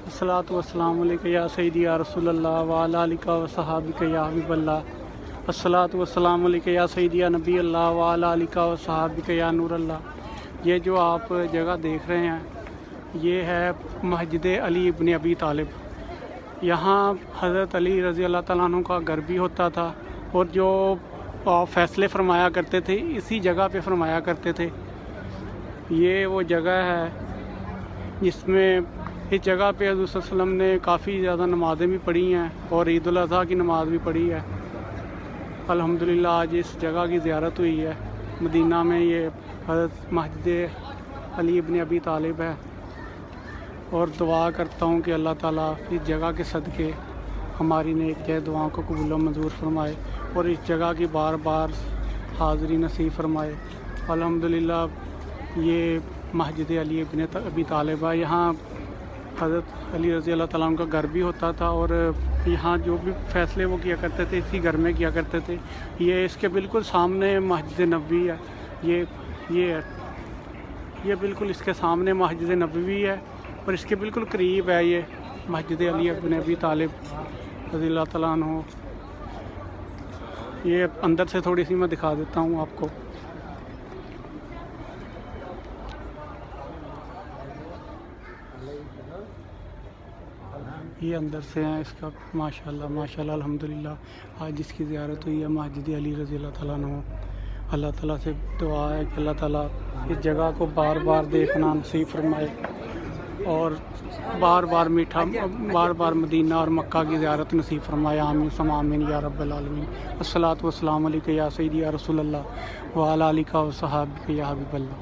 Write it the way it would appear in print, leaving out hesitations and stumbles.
अस्सलातु वस्सलामु अलैका या सय्यदी या रसूल अल्लाह व अला आलिका व सहाबिका या हबीब अल्लाह। अस्सलातु वस्सलामु अलैका या सय्यदी या नबी अल्लाह व अला आलिका व सहाबिका या नूर अल्लाह। ये जो आप जगह देख रहे हैं ये है मस्जिद अली इब्न अबी तालिब। यहाँ हज़रत अली रज़ी अल्लाह तआला अन्हु का घर भी होता था और जो फ़ैसले फरमाया करते थे इसी जगह पे फरमाया करते थे। ये वो जगह है जिसमें इस जगह पे हज़रत सल्लल्लाहु अलैहि वसल्लम ने काफ़ी ज़्यादा नमाज़ें भी पढ़ी हैं और ईद उल अज़हा की नमाज़ भी पढ़ी है। अल्हम्दुलिल्लाह आज इस जगह की ज़ियारत हुई है। मदीना में ये हज़रत मस्जिद अली इब्न अबी तालिब है और दुआ करता हूँ कि अल्लाह ताला इस जगह के सदक़े हमारी नेक जय दुआओं को कबूल मंजूर फरमाए और इस जगह की बार बार हाज़री नसीब फरमाए। अल्हम्दुलिल्लाह ये मस्जिद अली इब्न अबी तालिब है। यहाँ हज़रत अली रज़ी अल्लाह तआला अन्हु का घर भी होता था और यहाँ जो भी फ़ैसले वो किया करते थे इसी घर में किया करते थे। ये इसके बिल्कुल सामने मस्जिद नबवी है। ये बिल्कुल इसके सामने मस्जिद नबवी है और इसके बिल्कुल करीब है ये मस्जिद अली इब्न अबी तालिब रज़ी अल्लाह तआला अन्हु। ये अंदर से थोड़ी सी मैं दिखा देता हूँ आपको। ये अंदर से हैं इसका माशाल्लाह माशाल्लाह अल्हम्दुलिल्लाह। आज जिसकी ज़ियारत हुई है मस्जिद अली रज़ी अल्लाह तआला अन्हु। अल्लाह ताला से दुआ है कि अल्लाह ताला इस जगह को बार बार देखना नसीब फरमाए और बार बार मदीना और मक्का की ज़ियारत नसीब फरमाए। आमीन सम आमीन या रब्बल आलमीन। अस्सलातु वस्सलामु अलैका या सय्यदी या रसूल अल्लाह व अला आलिका व सहाबिका या हबीब अल्लाह।